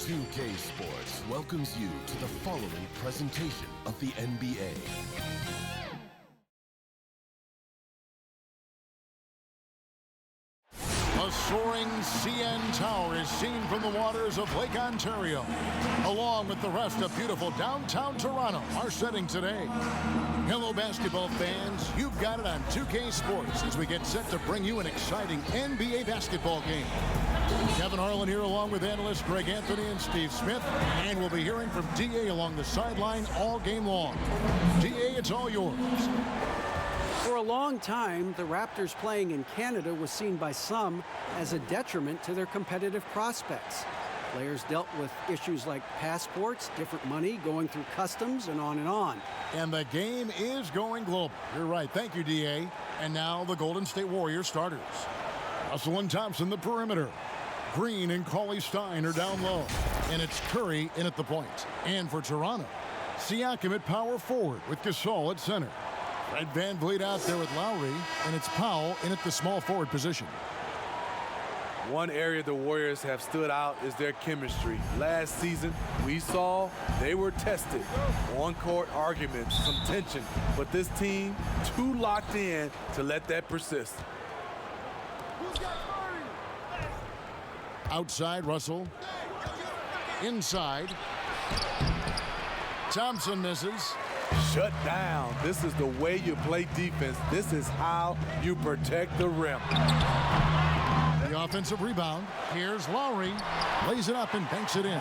2K Sports welcomes you to the following presentation of the NBA. A soaring CN Tower is seen from the waters of Lake Ontario, along with the rest of beautiful downtown Toronto, our setting today. Hello, basketball fans. You've got it on 2K Sports as we get set to bring you an exciting NBA basketball game. Kevin Harlan here along with analysts Greg Anthony and Steve Smith, and we'll be hearing from DA along the sideline all game long. DA, it's all yours. For a long time, the Raptors playing in Canada was seen by some as a detriment to their competitive prospects. Players dealt with issues like passports, different money, going through customs, and on and on. And the game is going global. You're right. Thank you, DA. And now the Golden State Warriors starters. Russell and Thompson, the perimeter. Green and Cauley-Stein are down low. And it's Curry in at the point. And for Toronto, Siakam at power forward with Gasol at center. Fred VanVleet out there with Lowry, and it's Powell in at the small forward position. One area the Warriors have stood out is their chemistry. Last season, we saw they were tested. On-court arguments, some tension, but this team too locked in to let that persist. Outside, Russell. Inside. Thompson misses. Shut down. This is the way you play defense. This is how you protect the rim. The offensive rebound. Here's Lowry. Lays it up and banks it in.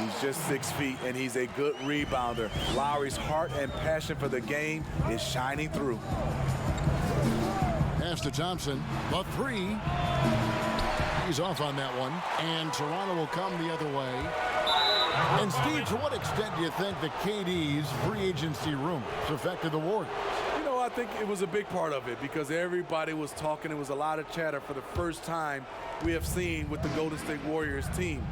He's just 6 feet, and he's a good rebounder. Lowry's heart and passion for the game is shining through. Pass to Thompson. The three. He's off on that one. And Toronto will come the other way. And Steve, to what extent do you think the KD's free agency rumors affected the Warriors? You know, I think it was a big part of it because everybody was talking. It was a lot of chatter for the first time we have seen with the Golden State Warriors team.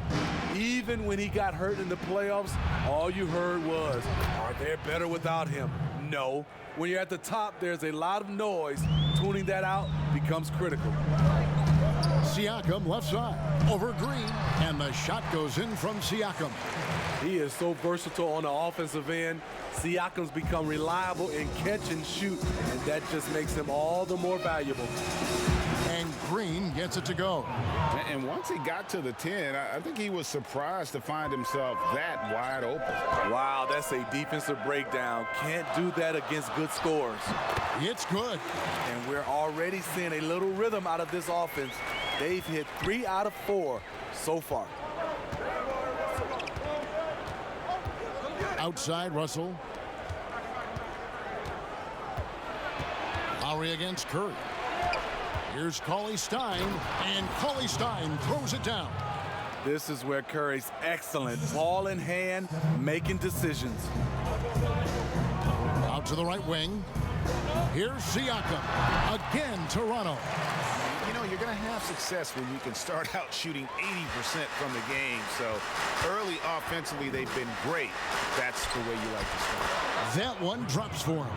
Even when he got hurt in the playoffs, all you heard was, are they better without him? No. When you're at the top, there's a lot of noise. Tuning that out becomes critical. Siakam left side over Green, and the shot goes in from Siakam. He is so versatile on the offensive end. Siakam's become reliable in catch and shoot, and that just makes him all the more valuable. And Green gets it to go. And once he got to the 10, I think he was surprised to find himself that wide open. Wow, that's a defensive breakdown. Can't do that against good scorers. It's good. And we're already seeing a little rhythm out of this offense. They've hit 3 out of 4 so far. Outside, Russell. Lowry against Curry. Here's Cauley-Stein, and Cauley-Stein throws it down. This is where Curry's excellent. Ball in hand, making decisions. Out to the right wing. Here's Siakam. Again, Toronto. You know, you're going to have success when you can start out shooting 80% from the game. So early offensively, they've been great. That's the way you like to start. That one drops for him.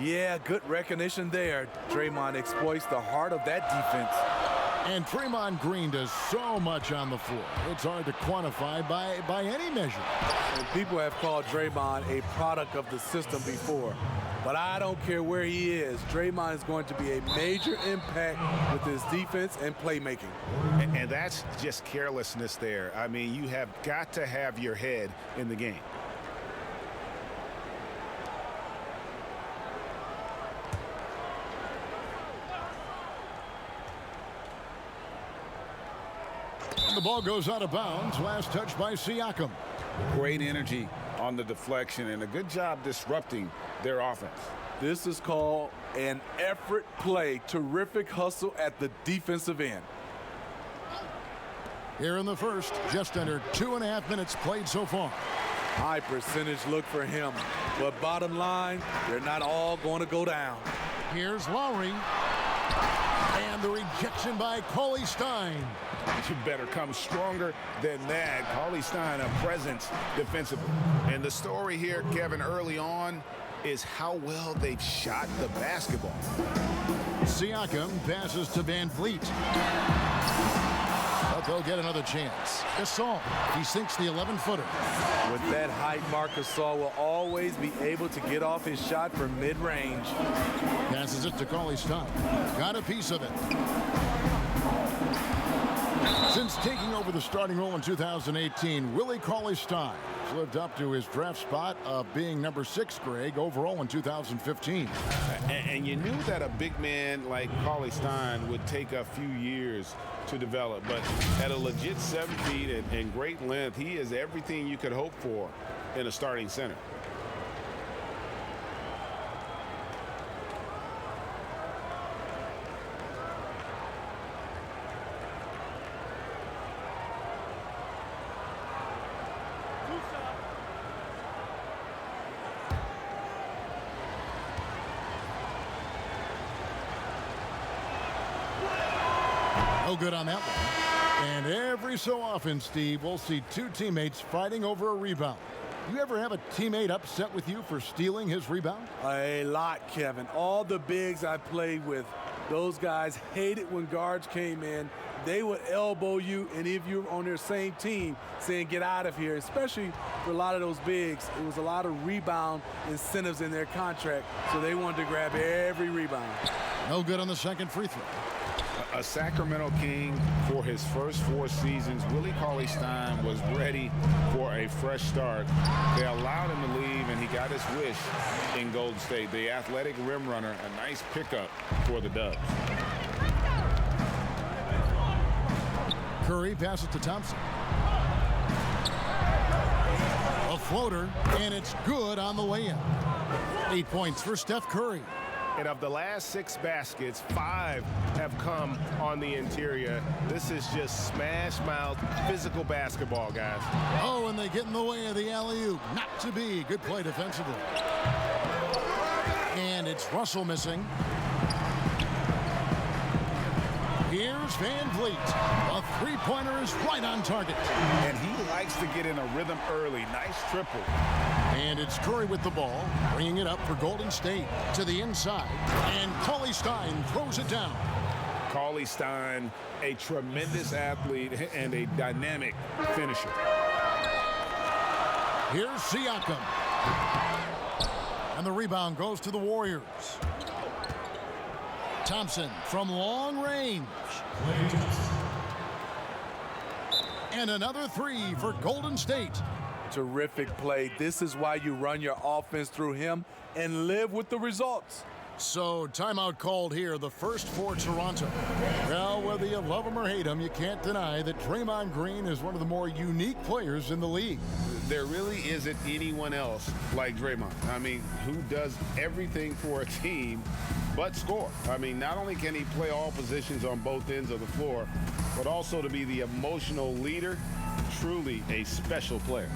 Yeah, good recognition there. Draymond exploits the heart of that defense. And Draymond Green does so much on the floor. It's hard to quantify by any measure. And people have called Draymond a product of the system before. But I don't care where he is. Draymond is going to be a major impact with his defense and playmaking. And that's just carelessness there. I mean, you have got to have your head in the game. And the ball goes out of bounds. Last touch by Siakam. Great energy on the deflection and a good job disrupting their offense. This is called an effort play. Terrific hustle at the defensive end. Here in the first, just under 2.5 minutes played so far. High percentage look for him. But bottom line, they're not all going to go down. Here's Lowry. And the rejection by Cauley-Stein. You better come stronger than that. Cauley-Stein, a presence defensively. And the story here, Kevin, early on is how well they've shot the basketball. Siakam passes to VanVleet. A but they'll get another chance. Gasol, he sinks the 11-footer. With that height, Gasol will always be able to get off his shot from mid-range. Passes it to Cauley-Stein. Got a piece of it. Since taking over the starting role in 2018, Willie Cauley-Stein has lived up to his draft spot of being number 6, Greg, overall in 2015. And you knew that a big man like Cauley-Stein would take a few years to develop, but at a legit 7 feet and great length, he is everything you could hope for in a starting center. No good on that one. And every so often, Steve, we'll see two teammates fighting over a rebound. You ever have a teammate upset with you for stealing his rebound? A lot, Kevin. All the bigs I played with, those guys hated when guards came in. They would elbow you, and if you're on their same team, saying get out of here, especially for a lot of those bigs. It was a lot of rebound incentives in their contract, so they wanted to grab every rebound. No good on the second free throw. A Sacramento King for his first 4 seasons, Willie Cauley-Stein was ready for a fresh start. They allowed him to leave, and he got his wish in Golden State. The athletic rim runner, a nice pickup for the Dubs. Curry passes to Thompson. A floater, and it's good on the way in. 8 points for Steph Curry. And of the last 6 baskets, 5 have come on the interior. This is just smash mouth physical basketball, guys. Oh, and they get in the way of the alley-oop. Not to be. Good play defensively. And it's Russell missing. Here's Van Vliet. A three-pointer is right on target. And he likes to get in a rhythm early. Nice triple. And it's Curry with the ball, bringing it up for Golden State to the inside. And Cauley-Stein throws it down. Cauley-Stein, a tremendous athlete and a dynamic finisher. Here's Siakam. And the rebound goes to the Warriors. Thompson from long range. And another 3 for Golden State. Terrific play. This is why you run your offense through him and live with the results. So, timeout called here, the first for Toronto. Well, whether you love him or hate him, you can't deny that Draymond Green is one of the more unique players in the league. There really isn't anyone else like Draymond. I mean, who does everything for a team but score. I mean, not only can he play all positions on both ends of the floor, but also to be the emotional leader. Truly a special player.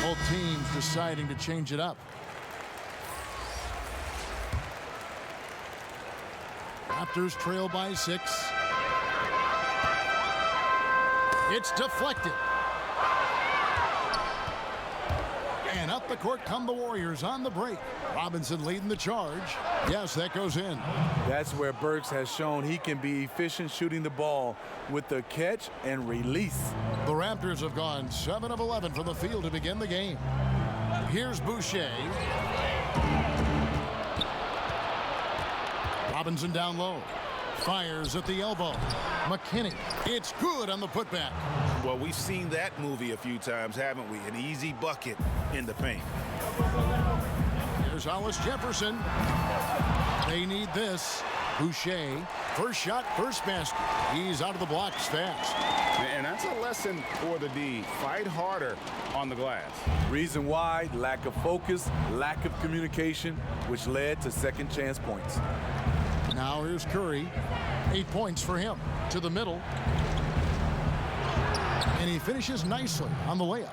Both teams deciding to change it up. Raptors trail by 6. It's deflected. And up the court come the Warriors on the break. Robinson leading the charge. Yes, that goes in. That's where Burks has shown he can be efficient shooting the ball with the catch and release. The Raptors have gone 7 of 11 from the field to begin the game. Here's Boucher. Robinson down low. Fires at the elbow. McKinney. It's good on the putback. Well, we've seen that movie a few times, haven't we? An easy bucket in the paint. Here's Hollis Jefferson. They need this. Boucher. First shot, first basket. He's out of the blocks fast. And that's a lesson for the D. Fight harder on the glass. Reason why: lack of focus, lack of communication, which led to second chance points. Now here's Curry. 8 points for him. To the middle. And he finishes nicely on the layup.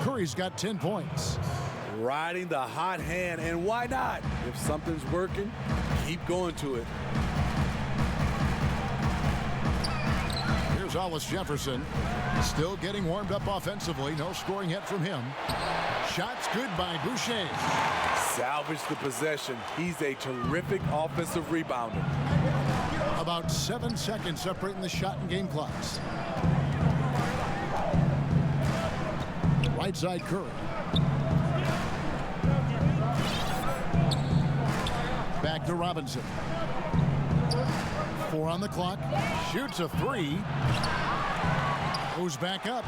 Curry's got 10 points. Riding the hot hand, and why not? If something's working, keep going to it. Here's Hollis Jefferson. Still getting warmed up offensively. No scoring yet from him. Shots good by Boucher. Salvage the possession. He's a terrific offensive rebounder. About 7 seconds separating the shot and game clocks. Right side Curry. Back to Robinson. 4 on the clock. Shoots a 3. Goes back up.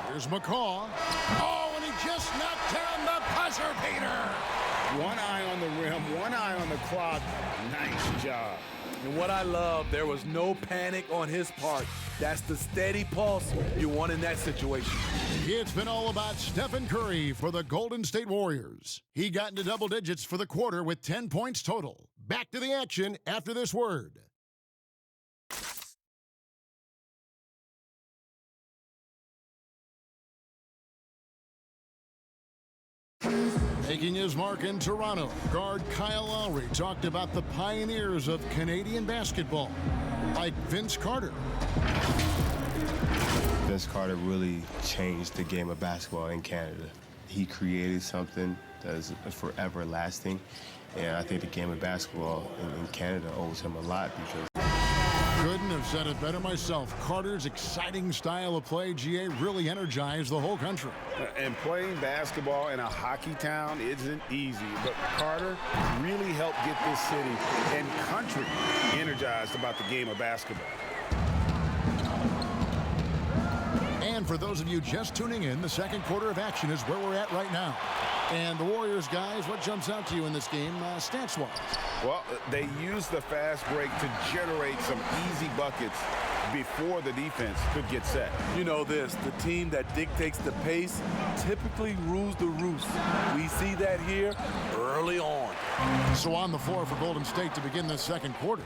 Here's McCaw. Oh, and he just knocked down the buzzer beater. One eye on the rim, one eye on the clock. Nice job. And what I love, there was no panic on his part. That's the steady pulse you want in that situation. It's been all about Stephen Curry for the Golden State Warriors. He got into double digits for the quarter with 10 points total. Back to the action after this word. Making his mark in Toronto, guard Kyle Lowry talked about the pioneers of Canadian basketball, like Vince Carter. Vince Carter really changed the game of basketball in Canada. He created something that is forever lasting, and I think the game of basketball in Canada owes him a lot because Couldn't have said it better myself. Carter's exciting style of play, GA, really energized the whole country. And playing basketball in a hockey town isn't easy, but Carter really helped get this city and country energized about the game of basketball. And for those of you just tuning in, the second quarter of action is where we're at right now. And the Warriors, guys, what jumps out to you in this game, stats-wise? Well, they used the fast break to generate some easy buckets before the defense could get set. You know this, the team that dictates the pace typically rules the roost. We see that here early on. So on the floor for Golden State to begin this second quarter.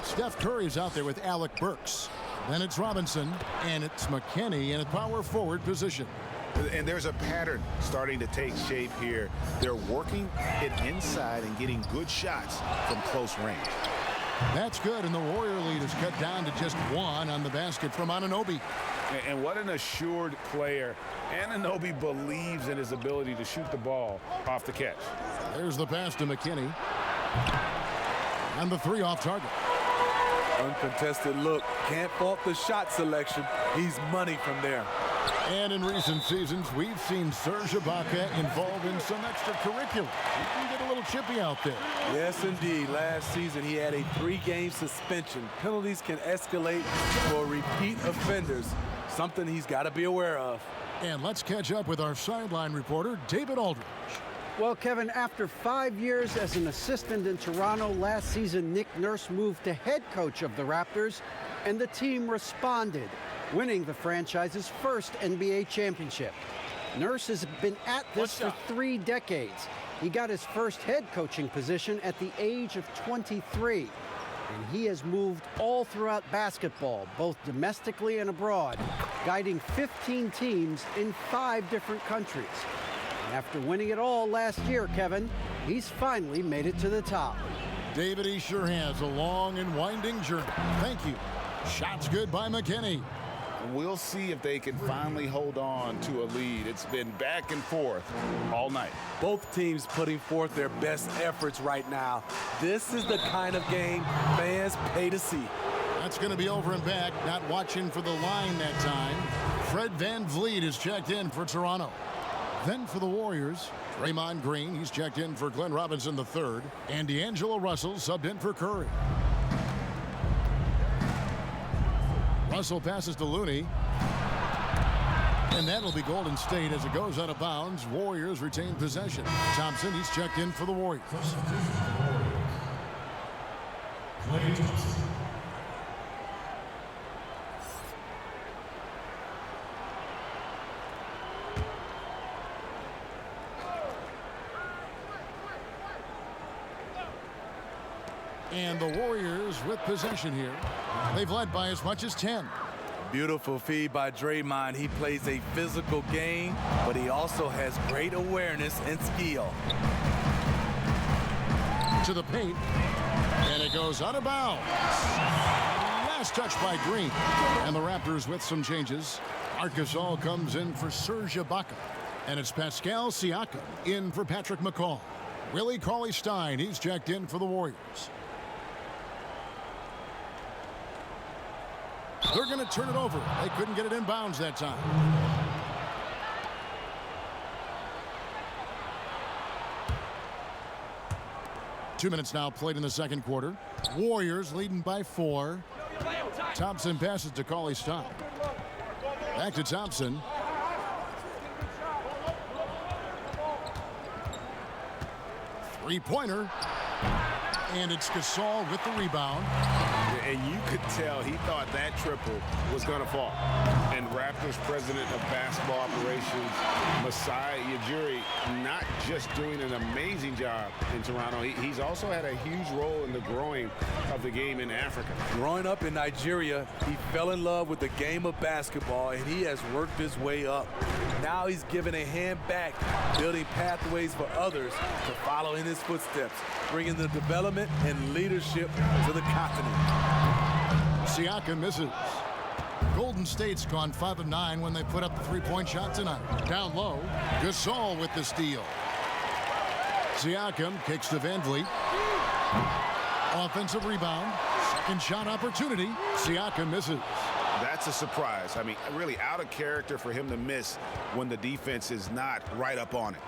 Steph Curry's out there with Alec Burks. Then it's Robinson, and it's McKinney in a power forward position. And there's a pattern starting to take shape here. They're working it inside and getting good shots from close range. That's good, and the Warrior lead is cut down to just one on the basket from Anunoby. And what an assured player. Anunoby believes in his ability to shoot the ball off the catch. There's the pass to McKinney. And the three off target. Uncontested look. Can't fault the shot selection. He's money from there. And in recent seasons, we've seen Serge Ibaka involved in some extracurricular. He can get a little chippy out there. Yes, indeed. Last season, he had a 3-game suspension. Penalties can escalate for repeat offenders, something he's got to be aware of. And let's catch up with our sideline reporter, David Aldridge. Well, Kevin, after 5 years as an assistant in Toronto, last season Nick Nurse moved to head coach of the Raptors, and the team responded, winning the franchise's first NBA championship. Nurse has been at this for 3 decades. He got his first head coaching position at the age of 23, and he has moved all throughout basketball, both domestically and abroad, guiding 15 teams in 5 different countries. After winning it all last year, Kevin, he's finally made it to the top. David, he sure has a long and winding journey. Thank you. Shots good by McKinney. We'll see if they can finally hold on to a lead. It's been back and forth all night. Both teams putting forth their best efforts right now. This is the kind of game fans pay to see. That's going to be over and back. Not watching for the line that time. Fred VanVleet is checked in for Toronto. Then for the Warriors, Draymond Green, he's checked in for Glenn Robinson III, and D'Angelo Russell subbed in for Curry. Russell passes to Looney. And that'll be Golden State as it goes out of bounds. Warriors retain possession. Thompson, he's checked in for the Warriors. And the Warriors with possession here. They've led by as much as 10. Beautiful feed by Draymond. He plays a physical game, but he also has great awareness and skill. To the paint, and it goes out of bounds. Last touch by Green. And the Raptors with some changes. Gasol comes in for Serge Ibaka. And it's Pascal Siakam in for Patrick McCaw. Willie Cauley-Stein, he's checked in for the Warriors. They're going to turn it over. They couldn't get it in bounds that time. Two minutes now played in the second quarter. Warriors leading by 4. Thompson passes to Cauley-Stein. Back to Thompson. Three-pointer. And it's Gasol with the rebound. And you could tell he thought that triple was going to fall. And Raptors president of basketball operations, Masai Ujiri, not just doing an amazing job in Toronto, he's also had a huge role in the growing of the game in Africa. Growing up in Nigeria, he fell in love with the game of basketball, and he has worked his way up. Now he's given a hand back, building pathways for others to follow in his footsteps, bringing the development and leadership to the continent. Siakam misses. Golden State's gone 5 of 9 when they put up the three-point shot tonight. Down low, Gasol with the steal. Siakam kicks to Van Vliet. Offensive rebound. Second shot opportunity. Siakam misses. That's a surprise. I mean, really out of character for him to miss when the defense is not right up on it.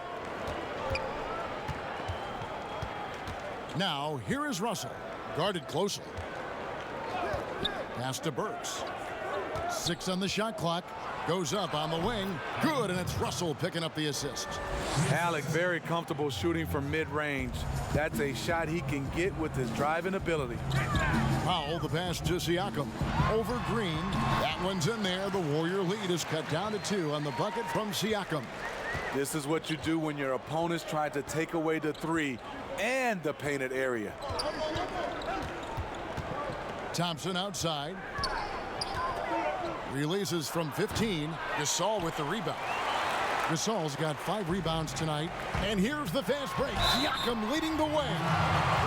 Now, here is Russell, guarded closely. Pass to Burks. 6 on the shot clock. Goes up on the wing. Good, and it's Russell picking up the assist. Alec very comfortable shooting from mid-range. That's a shot he can get with his driving ability. Powell, the pass to Siakam. Over Green. That one's in there. The Warrior lead is cut down to 2 on the bucket from Siakam. This is what you do when your opponent's trying to take away the 3 and the painted area. Thompson outside. Releases from 15. Gasol with the rebound. Gasol's got 5 rebounds tonight. And here's the fast break. Siakam leading the way.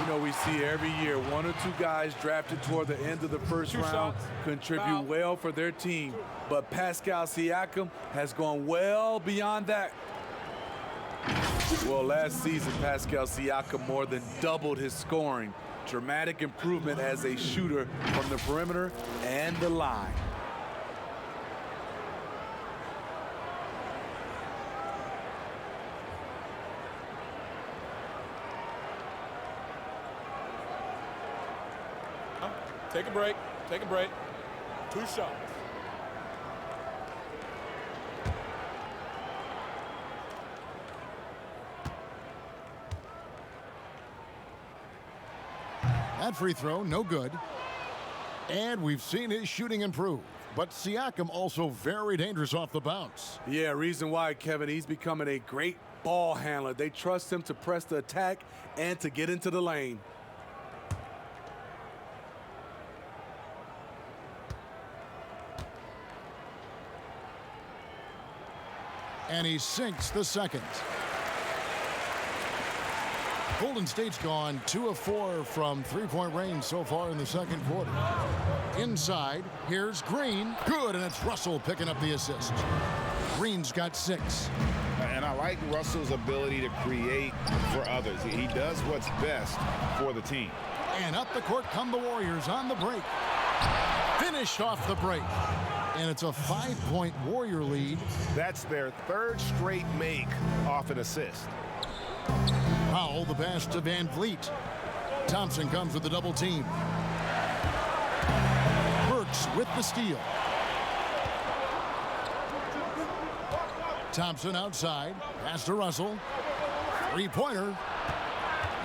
You know, we see every year 1 or 2 guys drafted toward the end of the first round contribute well for their team. But Pascal Siakam has gone well beyond that. Well, last season, Pascal Siakam more than doubled his scoring. Dramatic improvement as a shooter from the perimeter and the line. Take a break. Take a break. 2 shots. That free throw, no good. And we've seen his shooting improve. But Siakam also very dangerous off the bounce. Yeah, reason why, Kevin, he's becoming a great ball handler. They trust him to press the attack and to get into the lane. And he sinks the second. Golden State's gone 2 of 4 from three-point range so far in the second quarter. Inside, here's Green. Good, and it's Russell picking up the assist. Green's got 6. And I like Russell's ability to create for others. He does what's best for the team. And up the court come the Warriors on the break. Finished off the break. And it's a 5-point Warrior lead. That's their 3rd straight make off an assist. Powell, the pass to Van Vliet. Thompson comes with the double team. Burks with the steal. Thompson outside. Pass to Russell. Three-pointer.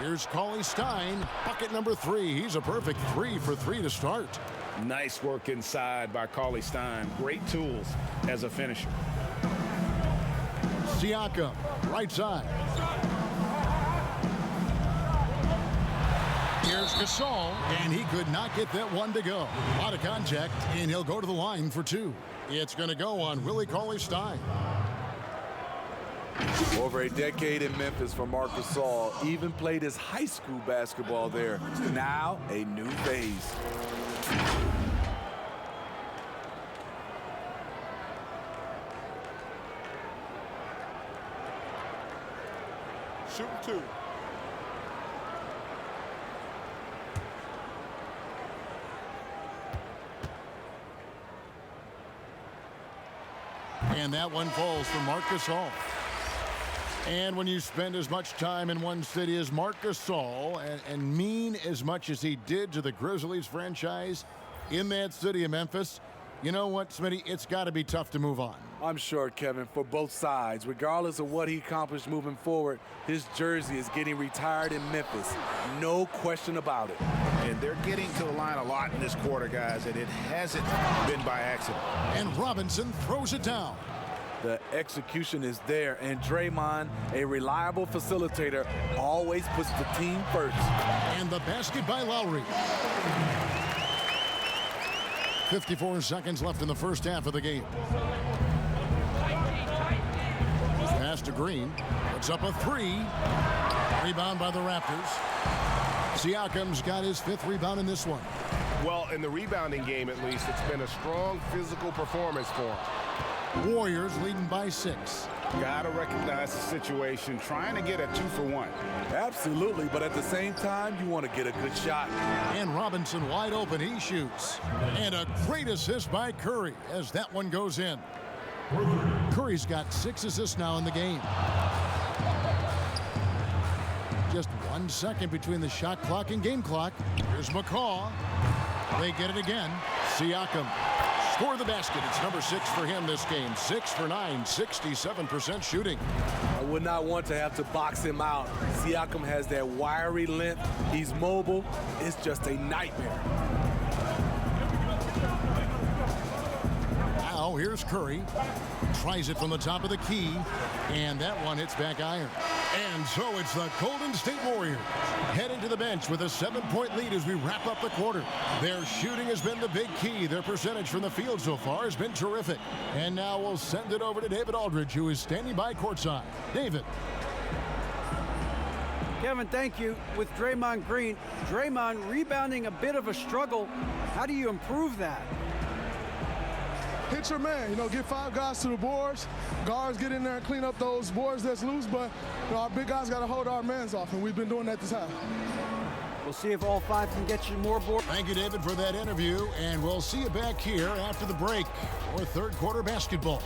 Here's Cauley Stein. Bucket number 3. He's a perfect 3 for 3 to start. Nice work inside by Cauley Stein. Great tools as a finisher. Siakam, right side. Here's Gasol, and he could not get that one to go. A lot of contact, and he'll go to the line for 2. It's going to go on Willie Cauley-Stein. Over a decade in Memphis for Marc Gasol, even played his high school basketball there. Now a new phase. Shooting 2. And that one falls for Marc Gasol. And when you spend as much time in one city as Marc Gasol and mean as much as he did to the Grizzlies franchise in that city of Memphis, you know what, Smitty? It's got to be tough to move on. I'm sure, Kevin, for both sides. Regardless of what he accomplished moving forward, his jersey is getting retired in Memphis. No question about it. And they're getting to the line a lot in this quarter, guys, and it hasn't been by accident. And Robinson throws it down. The execution is there, and Draymond, a reliable facilitator, always puts the team first. And the basket by Lowry. 54 seconds left in the first half of the game. Pass to Green. Puts up a 3. Rebound by the Raptors. Siakam's got his 5th rebound in this one. Well, in the rebounding game, at least, it's been a strong physical performance for him. Warriors leading by 6. Gotta recognize the situation, trying to get a 2-for-1. Absolutely, but at the same time, you want to get a good shot. And Robinson wide open, he shoots. And a great assist by Curry as that one goes in. Curry's got 6 assists now in the game. Just 1 second between the shot clock and game clock. Here's McCaw. They get it again. Siakam. For the basket. It's number 6 for him this game. 6 for 9, 67% shooting. I would not want to have to box him out. Siakam has that wiry length. He's mobile. It's just a nightmare. Now here's Curry. Tries it from the top of the key. And that one hits back iron. And so it's the Golden State Warriors heading to the bench with a 7-point lead as we wrap up the quarter. Their shooting has been the big key. Their percentage from the field so far has been terrific. And now we'll send it over to David Aldridge, who is standing by courtside. David. Kevin, thank you. With Draymond Green, Draymond rebounding a bit of a struggle. How do you improve that? Hit your man, get 5 guys to the boards. Guards get in there and clean up those boards that's loose, but our big guys got to hold our mans off, and we've been doing that this half. We'll see if all 5 can get you more boards. Thank you, David, for that interview, and we'll see you back here after the break for third quarter basketball.